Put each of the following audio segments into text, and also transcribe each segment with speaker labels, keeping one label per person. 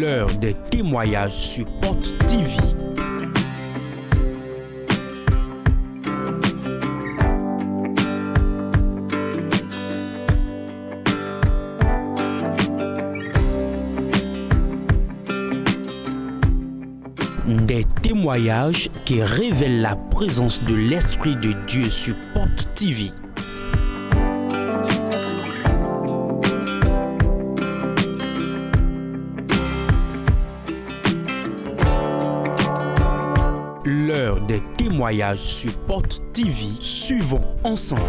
Speaker 1: L'heure des témoignages sur Porte TV. Des témoignages qui révèlent la présence de l'Esprit de Dieu sur Porte TV. L'heure des témoignages sur Porte TV. Suivons ensemble.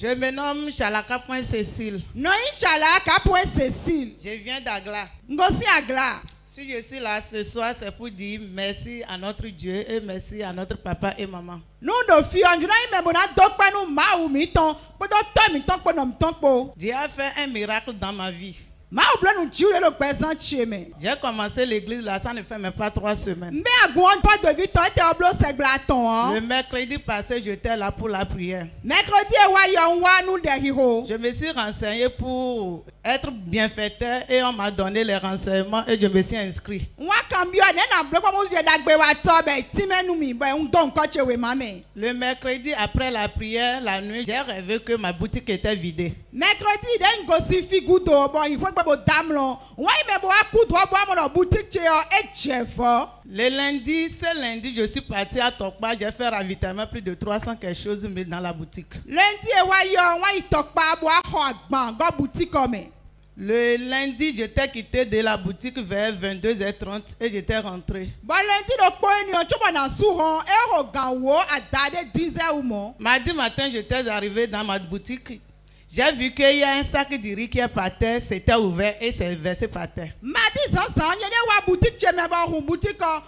Speaker 2: Je me nomme Chalaka.Cécile.
Speaker 3: Non, Chalaka.Cécile.
Speaker 2: Je viens d'Agla.
Speaker 3: Ngosi Agla.
Speaker 2: Si je suis là ce soir, c'est pour dire merci à notre Dieu et merci à notre papa et maman.
Speaker 3: Nous nos filles, on dirait même on a dokpa nous maou miton, podo to miton podo miton po.
Speaker 2: Dieu a fait un miracle dans ma vie.
Speaker 3: Maou blanc nous tue le présent chéme.
Speaker 2: J'ai commencé l'église là, ça ne fait même pas 3 semaines.
Speaker 3: Mais à grande pas de vie, toi t'es oblo c'est glaton.
Speaker 2: Le mercredi passé, j'étais là pour la prière.
Speaker 3: Mercredi wa yon wa nous de hiro.
Speaker 2: Je me suis renseigné pour être bienfaiteur et on m'a donné les renseignements et je me suis inscrit.
Speaker 3: Wa cambio na bloc mo je dagbe wa to be timenu mi be un don ko chewe mame.
Speaker 2: Le mercredi après la prière, la nuit, j'ai rêvé que ma boutique était vidée.
Speaker 3: Mercredi den gosi figudo bon il faut bo damlon. Wa me bo akudro bo mo boutique che e chefo.
Speaker 2: Le lundi, ce lundi, je suis parti à Tokpa, j'ai fait ravitaillement plus de 300 quelque chose dans la boutique.
Speaker 3: Lundi wa yo wa itokpa bo a ho agban go boutique comme.
Speaker 2: Le lundi, j'étais quitté de la boutique vers 22h30 et j'étais rentré.
Speaker 3: Bon lundi do po ni o chobo na suron e ho ganwo adade 10h ou mo.
Speaker 2: Mardi matin, j'étais arrivé dans ma boutique. J'ai vu qu'il y a un sac de riz qui est par terre, c'était ouvert et c'est versé par terre.
Speaker 3: Mardi zansan yene wa boutique che me ba hu boutique wa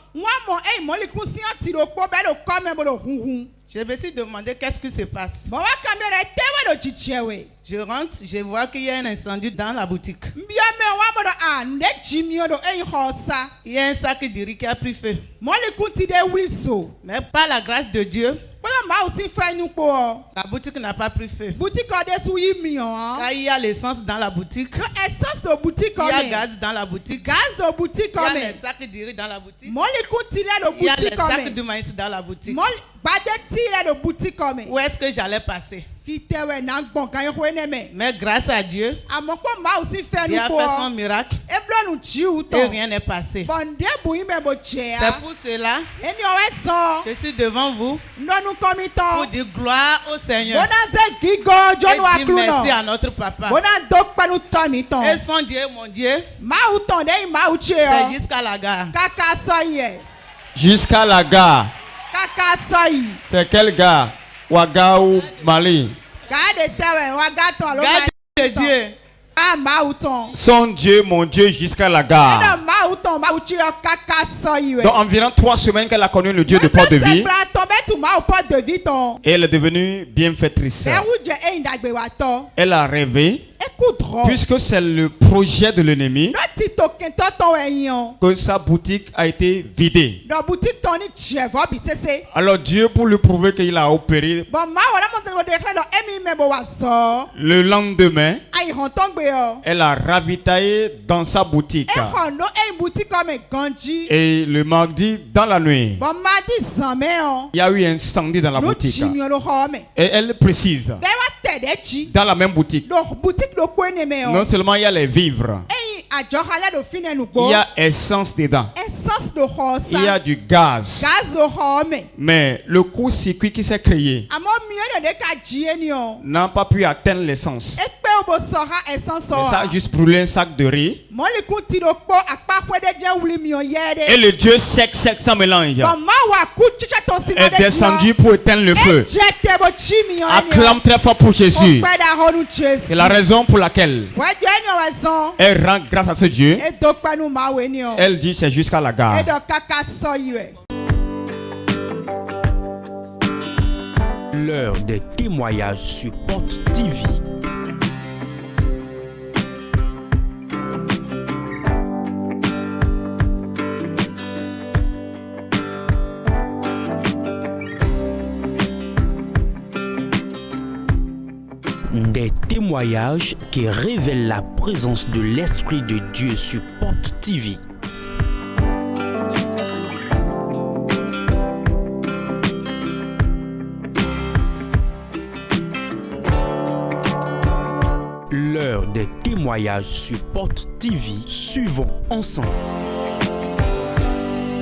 Speaker 3: mo e mo li kunsi anti do po be do come mo do hu.
Speaker 2: Je me suis demandé qu'est-ce qui se passe.
Speaker 3: Bon wa kamera tewe do chichewe.
Speaker 2: Je rentre, je vois qu'il y a un incendie dans la boutique.
Speaker 3: Mbia me wa mo do ande chimio do e hosa.
Speaker 2: Il y a un sac de riz qui a pris feu.
Speaker 3: Mo li kunti de wiso.
Speaker 2: Mais par la grâce de Dieu,
Speaker 3: Ma aussi fait nous po.
Speaker 2: la boutique n'a pas pris feu.
Speaker 3: Boutique de sou yi mion.
Speaker 2: Car il y a l'essence dans la boutique.
Speaker 3: Essence de boutique comme.
Speaker 2: Il y a gaz dans la boutique.
Speaker 3: Gaz de boutique comme.
Speaker 2: Il y a les sacs de riz dans la boutique.
Speaker 3: Mo li kunti le
Speaker 2: Il y a les
Speaker 3: boutique comme.
Speaker 2: sacs de maïs dans la boutique.
Speaker 3: Mo bade ti le boutique comme.
Speaker 2: Où est-ce que j'allais passer?
Speaker 3: Fitewe na gbon kan yo ne me.
Speaker 2: Mais grâce à Dieu,
Speaker 3: Amoko ma aussi fait
Speaker 2: Dieu
Speaker 3: nous
Speaker 2: a
Speaker 3: po.
Speaker 2: fait son miracle
Speaker 3: E blo nu chi u to.
Speaker 2: et rien n'est passé.
Speaker 3: Bonde bu ime bo chea.
Speaker 2: C'est pour cela
Speaker 3: Eni o we so.
Speaker 2: que je suis devant vous
Speaker 3: Non nous comito.
Speaker 2: pour dire gloire au Seigneur
Speaker 3: Bona ze gigo
Speaker 2: et
Speaker 3: jonu
Speaker 2: dire
Speaker 3: aklu no.
Speaker 2: merci à notre papa.
Speaker 3: Bona dokpa nu to mi ton.
Speaker 2: Et son Dieu, mon Dieu,
Speaker 3: Ma u ton de ma u chea.
Speaker 2: c'est jusqu'à la gare.
Speaker 3: Kaka so ye.
Speaker 4: Jusqu'à la gare.
Speaker 3: Kaka so yi.
Speaker 4: C'est quelle gare? Ouagaou, Mali.
Speaker 3: Gade tewe wa gaton alo.
Speaker 2: Garde de Dieu.
Speaker 3: Ah ma u ton.
Speaker 4: Son Dieu, mon Dieu, jusqu'à la gare.
Speaker 3: Eda ma u ton ma u chea kaka so yi we.
Speaker 4: Donc environ 3 semaines qu'elle a connu le Dieu de Porte de Vie. Et elle est devenue bienfaitrice. Elle a rêvé, puisque c'est le projet de l'ennemi, que sa boutique a été vidée. Alors Dieu, pour lui prouver qu'il a opéré, le lendemain, elle a ravitaillé dans sa boutique. Et le mardi, dans la nuit, il y a eu un incendie dans la boutique. Et elle précise, dans la même boutique, non seulement il y a les vivres, il y a essence dedans, il y a du gaz. Mais le court-circuit qui s'est créé n'a pas pu atteindre l'essence. Mais ça a juste brûlé un sac de riz. Et le Dieu sec sans mélange est descendu pour éteindre le feu. Acclame très fort pour Jésus. C'est la raison pour laquelle elle rend grâce à ce Dieu. Elle dit c'est jusqu'à la gare.
Speaker 1: L'heure des témoignages sur Porte TV. témoignages qui révèlent la présence de l'Esprit de Dieu sur Porte TV. L'heure des témoignages sur Porte TV, suivons ensemble.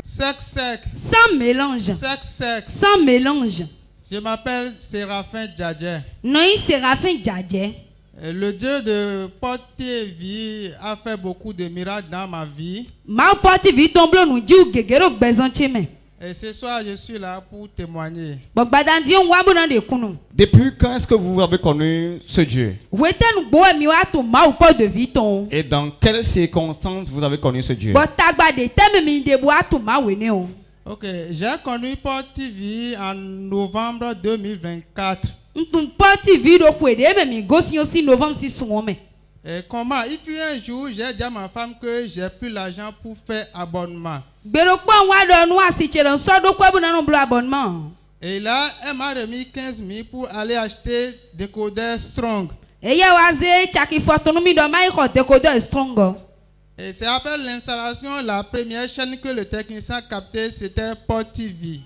Speaker 2: Sec.
Speaker 5: Sans mélange.
Speaker 2: Sec.
Speaker 5: Sans mélange.
Speaker 2: Je m'appelle Séraphin Djadje.
Speaker 5: Non, Séraphin Djadje.
Speaker 2: Le Dieu de Porte TV a fait beaucoup de miracles dans ma vie.
Speaker 5: Ma Porte TV tombe nous dit ou gégéro bezancheme.
Speaker 2: Et ce soir, je suis là pour témoigner.
Speaker 4: Depuis quand est-ce que vous avez connu ce Dieu? Et dans quelles circonstances vous avez connu ce Dieu?
Speaker 2: Ok, j'ai connu Porte TV en novembre 2024. Et comment? Il fut un jour, j'ai dit à ma femme que j'ai plus l'argent pour faire abonnement. Et là, elle m'a remis 15 000 pour aller acheter décodeur Strong. Et c'est après l'installation, la première chaîne que le technicien captait, c'était Porte TV.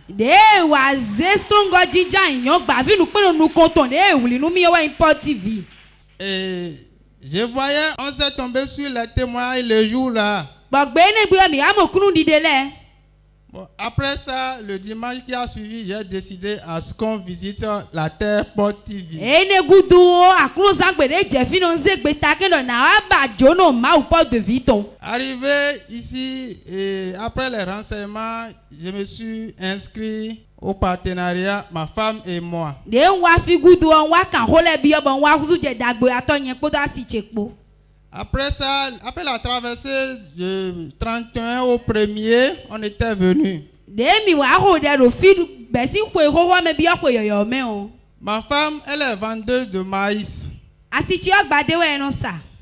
Speaker 2: Et je voyais, on s'est tombé sur les témoins le jour-là. Bon, après ça, le dimanche qui a suivi, j'ai décidé à ce qu'on visite la terre Porte TV. Arrivé ici, et après les renseignements, je me suis inscrit au partenariat, ma femme et moi. Après ça, après la traversée de 31 au 1er, on était venu. Ma femme, elle est vendeuse de maïs.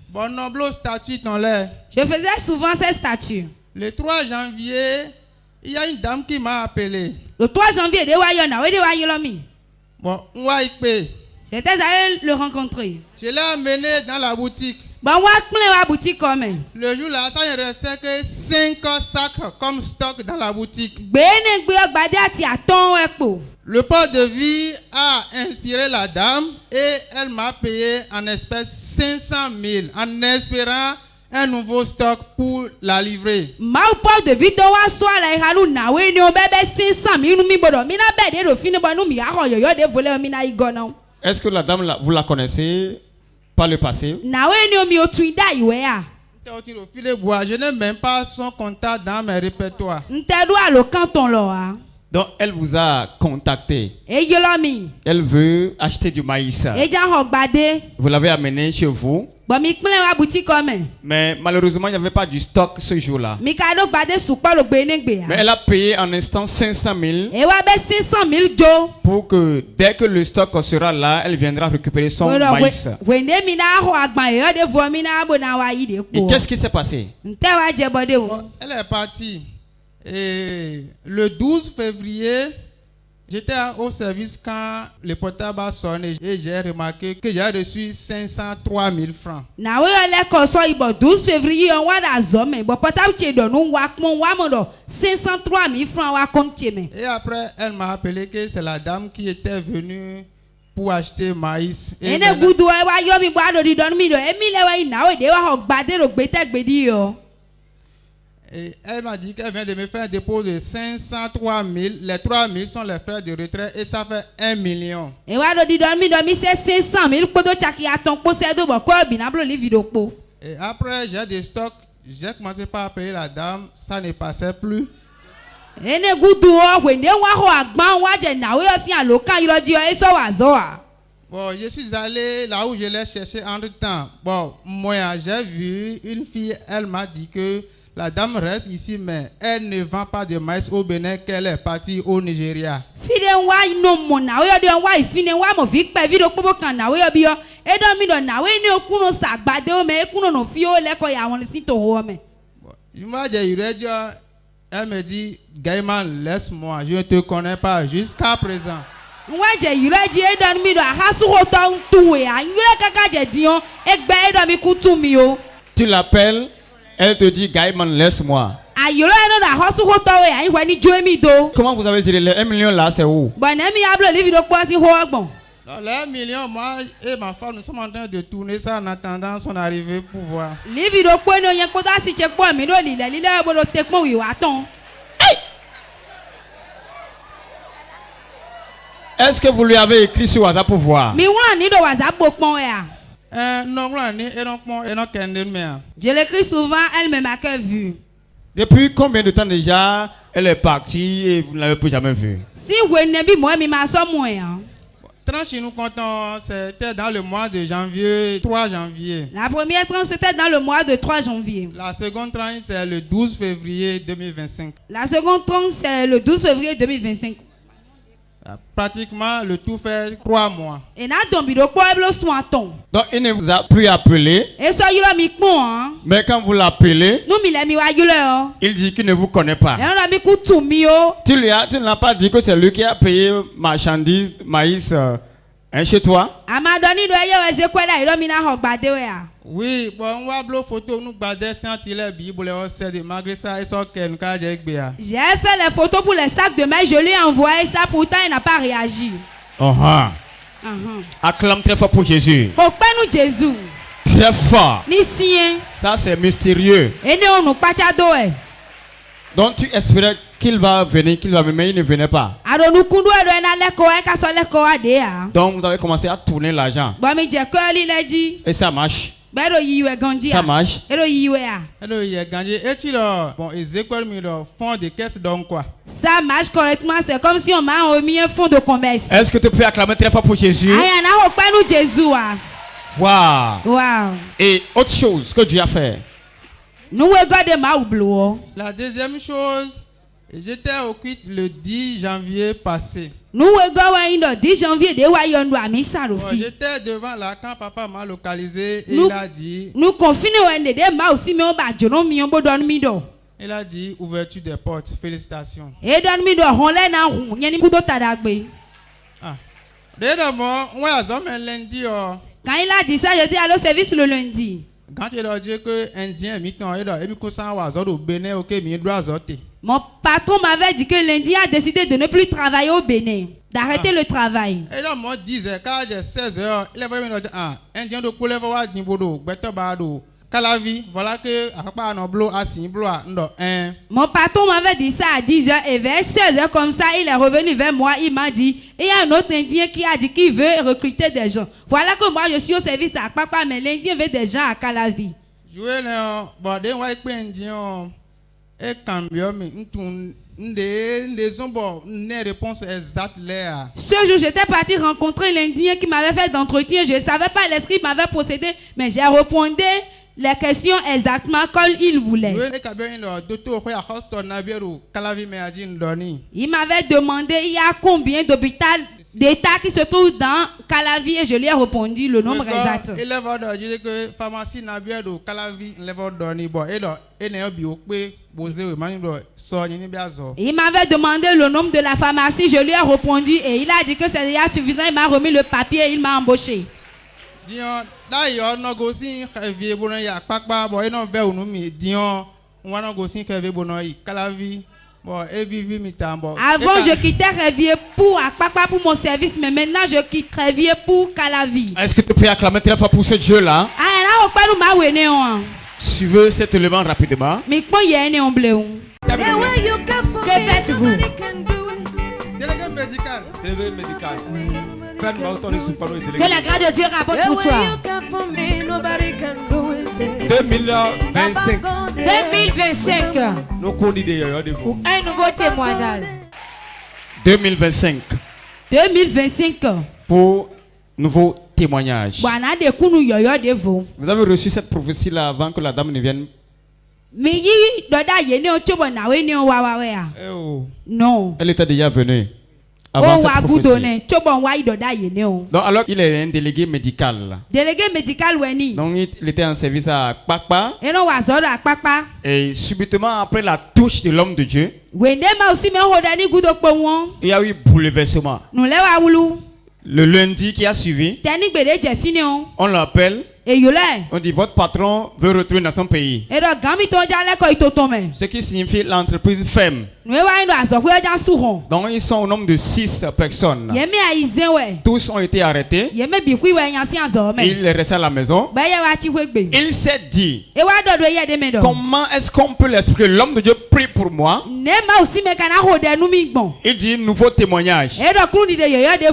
Speaker 2: Bon, nombreux statuts dans l'air.
Speaker 5: Je faisais souvent ces statuts.
Speaker 2: Le 3 janvier, il y a une dame qui m'a appelé.
Speaker 5: Le 3 janvier,
Speaker 2: bon,
Speaker 5: j'étais allé le rencontrer.
Speaker 2: Je l'ai amené dans la boutique. Le jour-là, ça ne restait que 5 sacs comme stock dans la boutique. Le port de vie a inspiré la dame et elle m'a payé en espèces 500 000 en espérant un nouveau stock pour la livrer.
Speaker 4: Est-ce que la dame, vous la connaissez par le passé?
Speaker 2: Je n'ai même pas son contact dans mes répertoires.
Speaker 4: Donc elle vous a contacté. Elle veut acheter du maïs. Vous l'avez amené chez vous. Mais malheureusement, il n'y avait pas du stock ce jour-là. Mais elle a payé en instant 500 000 pour que dès que le stock sera là, elle viendra récupérer son maïs. Et qu'est-ce qui s'est passé?
Speaker 2: Elle est partie. Et le 12 février, j'étais au service quand le portable a sonné et j'ai remarqué que j'ai reçu 503 000 francs.
Speaker 5: Le 12 février,
Speaker 2: et après, elle m'a appelé que c'est la dame qui était venue pour acheter maïs. Et et elle m'a dit qu'elle vient de me faire un dépôt de 503 000. Les 3 000 sont les frais de retrait et ça fait 1 million. Et après, j'ai des stocks. J'ai commencé par payer la dame. Ça ne passait plus. Bon, je suis allé là où je l'ai cherché entre temps. Bon, moi, j'ai vu une fille. Elle m'a dit que la dame reste ici, mais elle ne vend pas de maïs au Bénin, qu'elle est partie au Nigeria. Elle me dit, Gaïman, laisse-moi, je ne te connais pas jusqu'à présent.
Speaker 5: Waje yuleji edon mi do ahasu hoto tuwe a yule kaka je dion egbe edon mi kutu mi o.
Speaker 4: Tu l'appelles, elle te dit Gaïman, laisse-moi. Comment vous avez dit les 1 million là, c'est où?
Speaker 2: Les 1 million, moi et ma femme, nous sommes en train de tourner ça en attendant son arrivée pour voir.
Speaker 4: Est-ce que vous lui avez écrit sur WhatsApp pour voir?
Speaker 2: Non,
Speaker 5: je l'écris souvent, elle me m'a que vu.
Speaker 4: Depuis combien de temps déjà elle est partie et vous ne l'avez plus jamais vue?
Speaker 5: Si vous n'avez pas moi, mais ça moins.
Speaker 2: Tranche, nous comptons, c'était dans le mois de janvier, 3 janvier.
Speaker 5: La première tranche, c'était dans le mois de 3 janvier.
Speaker 2: La seconde tranche, c'est le 12 février 2025.
Speaker 5: La seconde tranche, c'est le 12 février 2025.
Speaker 2: Pratiquement, le tout fait 3 mois.
Speaker 4: Donc, il ne vous a plus appelé. Mais quand vous l'appelez, il dit qu'il ne vous connaît pas. Tu ne l'as pas dit que c'est lui qui a payé marchandises, maïs chez toi?
Speaker 2: Oui, bon, on va bloquer photo, nous garder sans tirer Bible, malgré ça, ils sont qu'un cas de
Speaker 5: j'ai fait les photos pour les sacs de maïs, je lui ai envoyé ça, pourtant il n'a pas réagi.
Speaker 4: Acclame très fort pour Jésus.
Speaker 5: Jésus.
Speaker 4: Très fort.
Speaker 5: Nisien.
Speaker 4: Ça c'est mystérieux. Donc tu espérais qu'il va venir, mais il ne venait pas. Donc vous avez commencé à tourner l'argent. Et ça marche. Ça marche.
Speaker 2: Bon, fond de caisse donc quoi?
Speaker 5: Ça marche correctement, c'est comme si on m'a remis un fonds de commerce.
Speaker 4: Est-ce que tu peux acclamer très fort pour Jésus? Wow. Et autre chose que Dieu a fait.
Speaker 2: La deuxième chose, j'étais au culte le 10 janvier passé.
Speaker 5: J'étais
Speaker 2: devant là quand papa m'a localisé et il a dit. Il a dit ouverture des portes. Félicitations.
Speaker 5: D'ailleurs,
Speaker 2: lundi.
Speaker 5: Quand il a dit ça, j'étais allé au service le lundi.
Speaker 2: Quand il a dit que Indien
Speaker 5: mon patron m'avait dit que l'Indien a décidé de ne plus travailler au Bénin, d'arrêter le travail.
Speaker 2: Et là, moi, 10h, quand j'ai 16h, il avait dit Indien de Koulewa Dimbodo, Betobado, Calavi, voilà que
Speaker 5: mon patron m'avait dit ça à 10h et vers 16h comme ça, il est revenu vers moi, il m'a dit, il y a un autre Indien qui a dit qu'il veut recruter des gens. Voilà que moi je suis au service à papa, mais l'Indien veut des gens à Calavi. Ce jour, j'étais parti rencontrer l'Indien qui m'avait fait d'entretien. Je ne savais pas, l'esprit m'avait possédé, mais j'ai répondu les questions exactement comme il voulait. Il m'avait demandé il y a combien d'hôpitaux d'État qui se trouvent dans Calavi et je lui ai répondu le nombre exact. Il m'avait demandé le nombre de la pharmacie, je lui ai répondu et il a dit que c'est déjà suffisant. Il m'a remis le papier et il m'a embauché. Avant, je quittais Révier pour Akpakpa pour mon service, mais maintenant je quitte Révier pour Calavi.
Speaker 4: Est-ce que tu peux acclamer très fort pour ce Dieu-là? Suivez cet élément rapidement.
Speaker 5: Que faites-vous?
Speaker 2: Délégué médical.
Speaker 6: Délégué médical.
Speaker 5: Que la grâce de Dieu rapporte pour toi.
Speaker 6: 2025.
Speaker 5: 2025. Un nouveau témoignage.
Speaker 4: 2025.
Speaker 5: 2025.
Speaker 4: Pour nouveau témoignage. Vous avez reçu cette prophétie-là avant que la dame ne vienne?
Speaker 5: Non.
Speaker 4: Elle était déjà venue. Avant cette prophétie. Donc alors il est un délégué médical.
Speaker 5: Délégué médical
Speaker 4: donc il était en service à Kpakpa. Et subitement après la touche de l'homme de Dieu. Il y a eu bouleversement. Le lundi qui a suivi, on l'appelle. On dit votre patron veut retourner dans son pays. Ce qui signifie l'entreprise ferme. Donc ils sont au nombre de 6 personnes. Tous ont été arrêtés. Il est resté à la maison. Il s'est dit, comment est-ce qu'on peut l'expliquer? L'homme de Dieu prie pour moi. Il dit nouveau témoignage.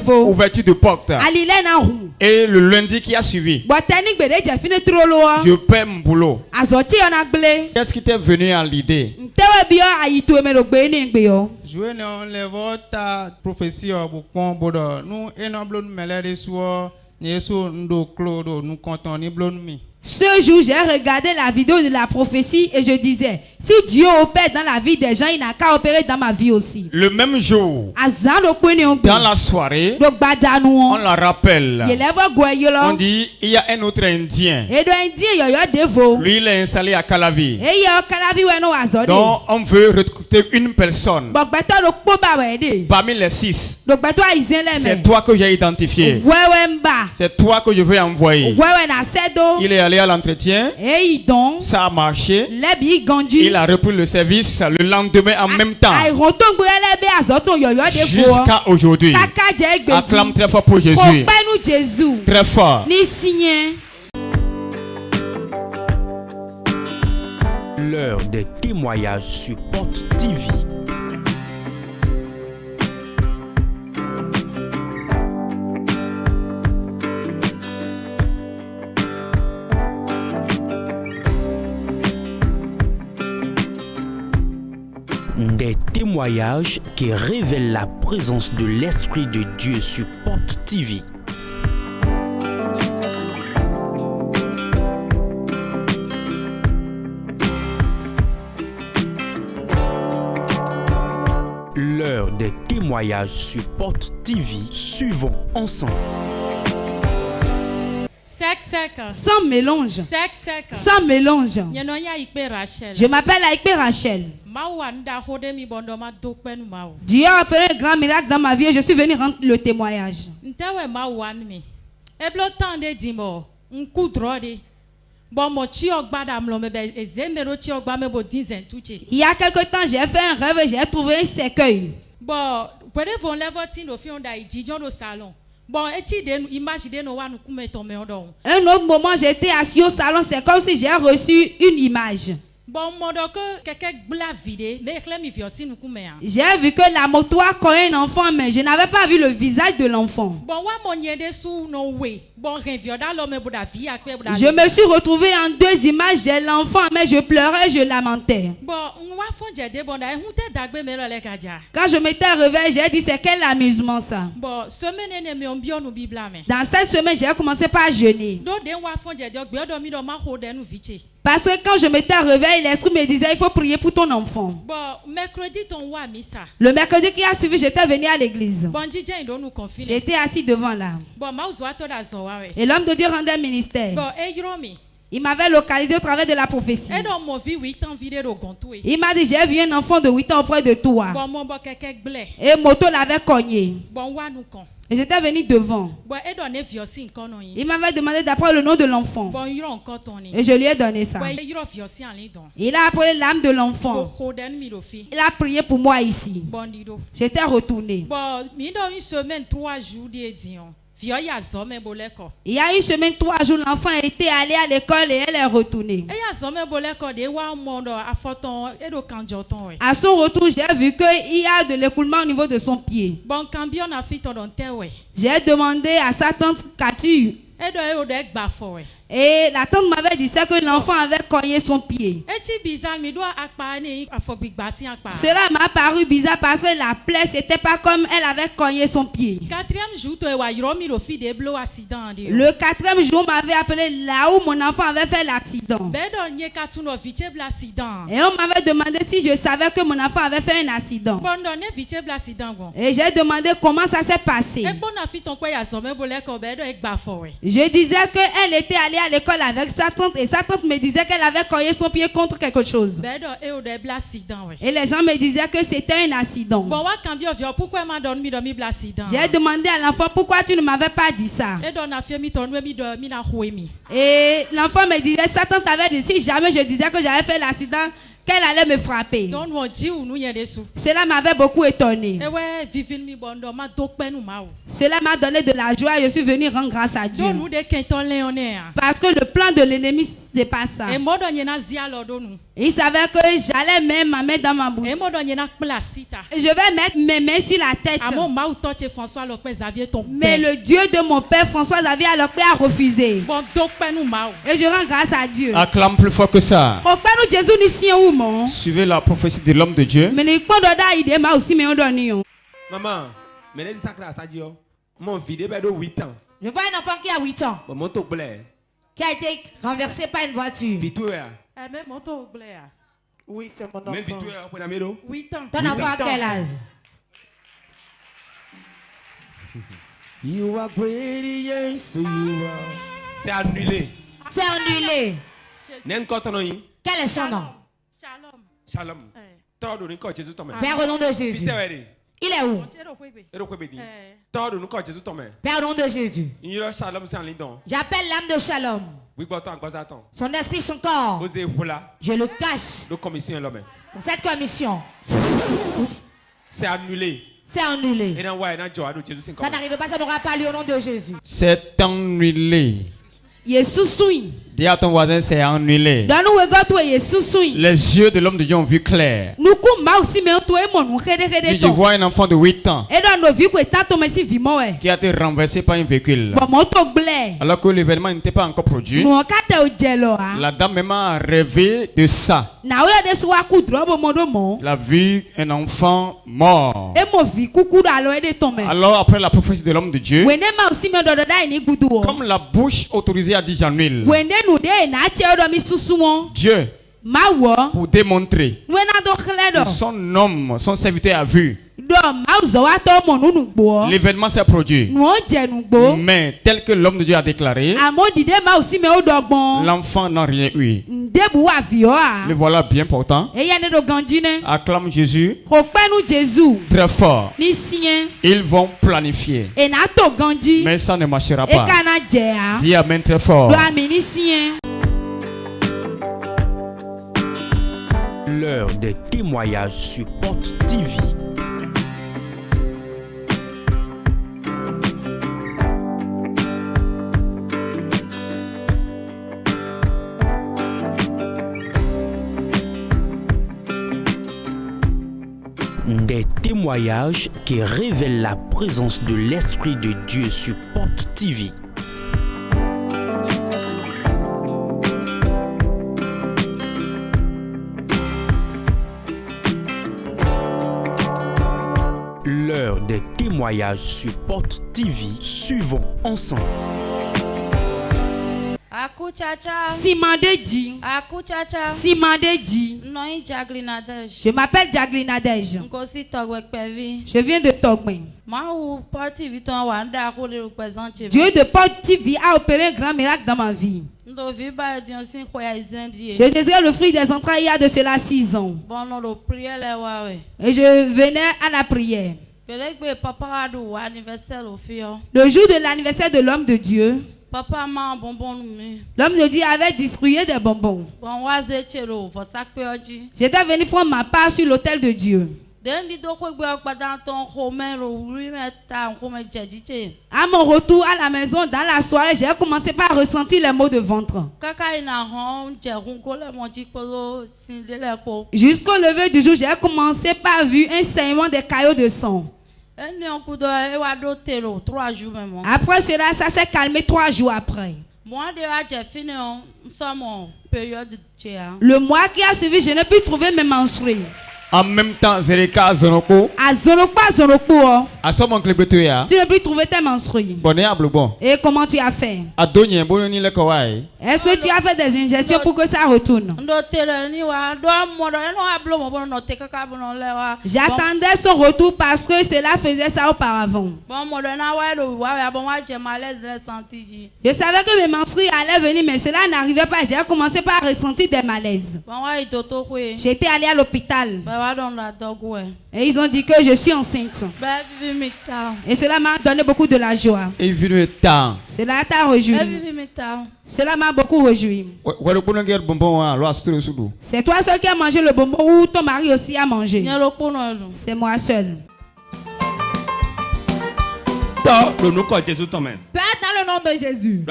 Speaker 4: Ouverture de porte. Et le lundi qui a suivi, je perds mon boulot. Qu'est-ce qui t'est venu à l'idée?
Speaker 2: Jouer dans les votes prophétie nous nous comptons ni blonmi.
Speaker 5: Ce jour, j'ai regardé la vidéo de la prophétie et je disais, si Dieu opère dans la vie des gens, il n'a qu'à opérer dans ma vie aussi.
Speaker 4: Le même jour, dans la soirée, on la rappelle. On dit, il y a un autre Indien. Lui, il est installé à Calavi. Donc, on veut recruter une personne. Parmi les 6, c'est toi que j'ai identifié. C'est toi que je veux envoyer. Il est allé à l'entretien, ça a marché, il a repris le service le lendemain en même temps. Jusqu'à aujourd'hui. Acclame très fort pour Jésus. Très fort.
Speaker 1: L'heure des témoignages sur Porte TV. Des témoignages qui révèlent la présence de l'Esprit de Dieu sur Porte TV. L'heure des témoignages sur Porte TV. Suivons ensemble.
Speaker 5: Sans mélange. Sans mélange. Je m'appelle Aïkpé Rachel. Dieu a opéré un grand miracle dans ma vie et je suis venu rendre le témoignage. Il y a quelque temps, j'ai fait un rêve et j'ai trouvé un cercueil. Un autre moment, j'étais assis au salon, c'est comme si j'ai reçu une image. J'ai vu que la moto a collé un enfant, mais je n'avais pas vu le visage de l'enfant. Je me suis retrouvé en 2 images de l'enfant, mais je pleurais, je lamentais. Quand je m'étais réveillé, j'ai dit, c'est quel amusement ça. Dans cette semaine, j'ai commencé par jeûner. Parce que quand je m'étais réveillé, l'esprit me disait, il faut prier pour ton enfant. Le mercredi qui a suivi, j'étais venu à l'église. J'étais assis devant là. Et l'homme de Dieu rendait un ministère. Il m'avait localisé au travers de la prophétie. Il m'a dit, j'ai vu un enfant de 8 ans auprès de toi. Et moto l'avait cogné. Et j'étais venu devant. Il m'avait demandé d'apprendre le nom de l'enfant. Et je lui ai donné ça. Il a appelé l'âme de l'enfant. Il a prié pour moi ici. J'étais retourné. Il y a une semaine, 3 jours, l'enfant était allé à l'école et elle est retournée. À son retour, j'ai vu qu'il y a de l'écoulement au niveau de son pied. J'ai demandé à sa tante Cathy. Et la tante m'avait dit ça, que l'enfant avait cogné son pied. Cela m'a paru bizarre parce que la plaie c'était pas comme elle avait cogné son pied. Le 4e jour m'avait appelé là où mon enfant avait fait l'accident. Et on m'avait demandé si je savais que mon enfant avait fait un accident. Et j'ai demandé comment ça s'est passé. Je disais qu'elle était allée à l'école avec sa tante et sa tante me disait qu'elle avait cogné son pied contre quelque chose. Et les gens me disaient que c'était un accident. J'ai demandé à l'enfant pourquoi tu ne m'avais pas dit ça. Et l'enfant me disait, sa tante avait dit si jamais je disais que j'avais fait l'accident, qu'elle allait me frapper. Cela m'avait beaucoup étonné. Cela m'a donné de la joie et je suis venu rendre grâce à Dieu. Parce que le plan de l'ennemi, c'est pas ça. Il savait que j'allais mettre ma main dans ma bouche. Je vais mettre mes mains sur la tête. Mais le Dieu de mon père François Xavier Alokpe a refusé. Et je rends grâce à Dieu.
Speaker 4: Acclame plus fort que ça. Suivez la prophétie de l'homme de Dieu.
Speaker 6: Maman, mon fils de 8 ans.
Speaker 7: Je vois un enfant qui a 8 ans. Qui a été renversé par une voiture.
Speaker 3: Oui, c'est mon enfant.
Speaker 7: 8 ans. Ton enfant a quel âge?
Speaker 6: C'est annulé.
Speaker 7: C'est annulé. Quel est son nom?
Speaker 6: Shalom.
Speaker 7: Père, au nom de Jésus. Il est où? Père, au nom de Jésus. J'appelle l'âme de Shalom. Son esprit, son corps. Je le cache. Pour cette commission.
Speaker 6: C'est annulé.
Speaker 7: C'est annulé. Ça n'arrive pas, ça n'aura pas lieu au nom de Jésus.
Speaker 4: C'est annulé.
Speaker 5: Dis
Speaker 4: à ton voisin, c'est annulé. Les yeux de l'homme de Dieu ont vu clair. Tu vois un enfant de 8 ans qui a été renversé par un véhicule. Alors que l'événement n'était pas encore produit. La dame même a rêvé de ça. Elle a vu un enfant mort. Alors après la prophétie de l'homme de Dieu, comme la bouche autorisée a dit j'annule. Dieu, pour démontrer que son homme, son serviteur a vu, l'événement s'est produit. Mais tel que l'homme de Dieu a déclaré, l'enfant n'a rien eu. Le voilà bien portant. Acclame Jésus très fort. Ils vont planifier, mais ça ne marchera pas. Dis amen très fort.
Speaker 1: L'heure des témoignages sur Porte TV. Des témoignages qui révèlent la présence de l'Esprit de Dieu sur Porte TV. L'heure des témoignages sur Porte TV. Suivons ensemble.
Speaker 5: Je m'appelle Jagli Nadej. Je viens de Togben. Dieu de Porte TV a opéré un grand miracle dans ma vie. Je désirais le fruit des entrailles il y a de cela 6 ans. Et je venais à la prière. Le jour de l'anniversaire de l'homme de Dieu, l'homme de Dieu avait distribué des bonbons. J'étais venu prendre ma part sur l'autel de Dieu. À mon retour à la maison dans la soirée, j'ai commencé par ressentir les maux de ventre. Jusqu'au lever du jour, j'ai commencé par voir un saignement des caillots de sang. Après cela, ça s'est calmé 3 jours après. Le mois qui a suivi, je n'ai plus trouvé mes menstrues.
Speaker 4: En même temps, Zereka Zonoko.
Speaker 5: À Zonoko, à Zonoko.
Speaker 4: À son oncle Betoya.
Speaker 5: Tu ne peux plus trouver tes menstrues.
Speaker 4: Bon.
Speaker 5: Et comment tu as fait? Est-ce que tu as fait des injections pour que ça retourne? J'attendais son retour parce que cela faisait ça auparavant. Je savais que mes menstrues allaient venir, mais cela n'arrivait pas. J'ai commencé par ressentir des malaises. J'étais allée à l'hôpital. Et ils ont dit que je suis enceinte. Et cela m'a donné beaucoup de la joie. Cela t'a réjoui. Cela m'a beaucoup réjoui. C'est toi seul qui as mangé le bonbon ou ton mari aussi a mangé? C'est moi seul.
Speaker 7: Père, dans le nom de Jésus.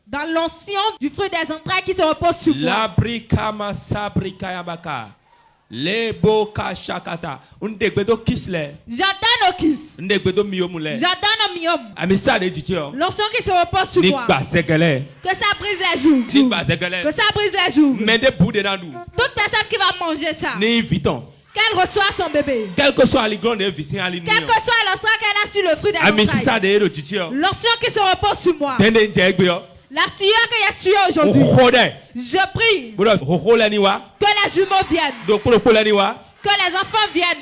Speaker 7: Dans l'ancien du fruit des entrailles qui se repose sur moi. J'attends nos kiss. J'attends nos myome. L'ancien qui se repose sur moi. Que ça brise les joues. Que ça brise les joues. Toute personne qui va manger ça. Qu'elle reçoit son bébé. Quel que soit l'instant qu'elle a sur le fruit des entrailles. L'ancien qui se repose sur moi. La sueur que j'ai suée aujourd'hui. Je prie. Que les jumeaux viennent. Que les enfants viennent.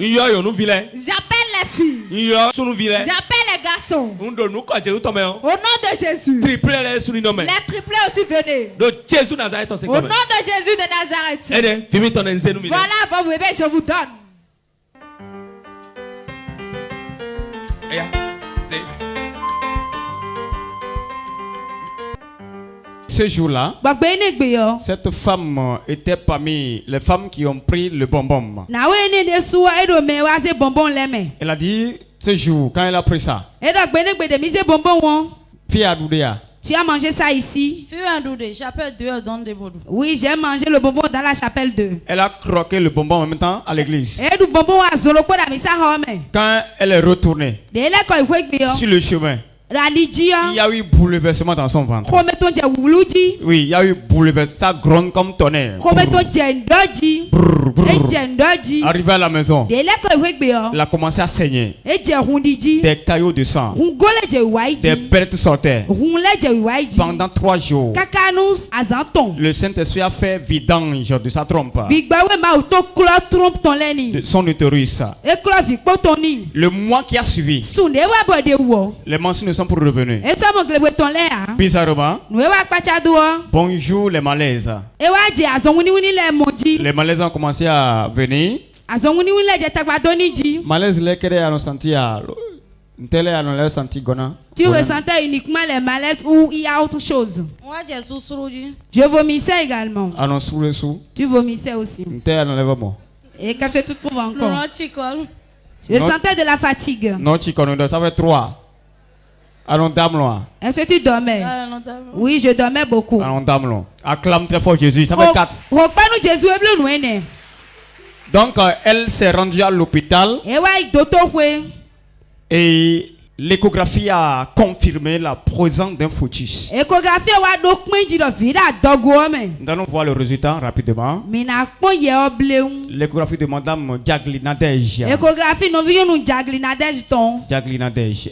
Speaker 7: J'appelle les filles. J'appelle les garçons. Au nom de Jésus. Les triplés aussi venez. Au nom de Jésus de Nazareth. Voilà vos bébés, je vous donne.
Speaker 4: Ce jour-là, cette femme était parmi les femmes qui ont pris le bonbon. Elle a dit, ce jour, quand elle a pris ça,
Speaker 5: tu as mangé ça ici?
Speaker 7: Chapelle 2 dans des bouts.
Speaker 5: Oui, j'ai mangé le bonbon dans la chapelle 2.
Speaker 4: Elle a croqué le bonbon en même temps à l'église. Quand elle est retournée sur le chemin, il y a eu bouleversement dans son ventre. Oui, il y a eu bouleversement. Ça gronde comme tonnerre. Arrivé à la maison, elle a commencé à saigner. Des caillots de sang. Des pertes sortaient. Pendant 3 jours, le Saint-Esprit a fait vidange de sa trompe, de son utérus. Le mois qui a suivi, les mentions ne sont pour revenus. Bizarrement, bonjour les malaises. Les malaises ont commencé à venir. Malaises lesquels ont senti à
Speaker 5: tu ressentais uniquement les malaises ou il y a autre chose? Je vomissais également. Tu vomissais aussi. Et qu'est-ce que tu trouves encore? Je sentais de la fatigue.
Speaker 4: Ça fait 3.
Speaker 5: Est-ce que tu dormais? Oui, je dormais beaucoup.
Speaker 4: Acclame très fort Jésus. Ça fait 4. Donc, elle s'est rendue à l'hôpital. Et l'échographie a confirmé la présence d'un fœtus. Nous allons voir le résultat rapidement. L'échographie de Madame Jaglinadej.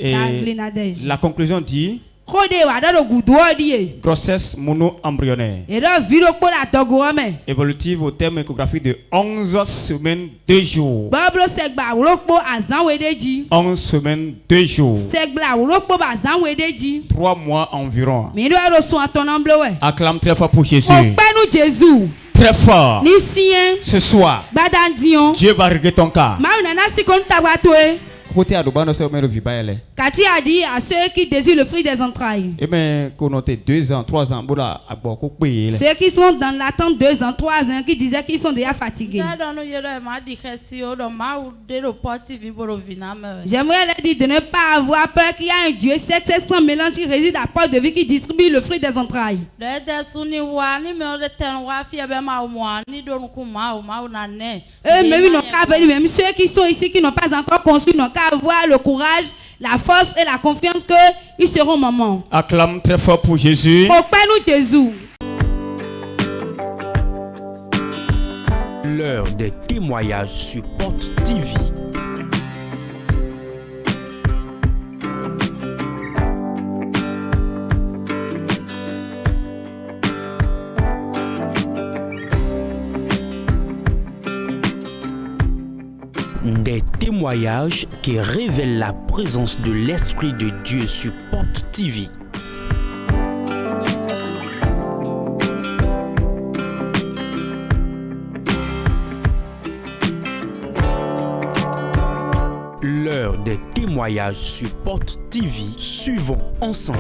Speaker 4: Et la conclusion dit grossesse mono-embryonnaire. Évolutive au terme échographie de 11 semaines 2 jours. 11 semaines 2 jours. 3 mois environ. Acclame très fort pour Jésus. Très fort. Ce soir, Dieu va régler ton cas.
Speaker 5: Kati a dit à ceux qui désirent le fruit des entrailles.
Speaker 4: Connoté 2 ans, 3 ans.
Speaker 5: Ceux qui sont dans l'attente 2 ans, 3 ans, qui disaient qu'ils sont déjà fatigués. J'aimerais leur dire de ne pas avoir peur qu'il y a un Dieu 700 mélange qui réside à porte de vie qui distribue le fruit des entrailles. Même ceux qui sont ici qui n'ont pas encore conçu n'ont qu'à avoir le courage, la force et la confiance qu'ils seront maman.
Speaker 4: Acclame très fort pour Jésus.
Speaker 1: L'heure des témoignages sur Porte TV. Des témoignages qui révèlent la présence de l'Esprit de Dieu sur Porte TV. L'heure des témoignages sur Porte TV. Suivons ensemble.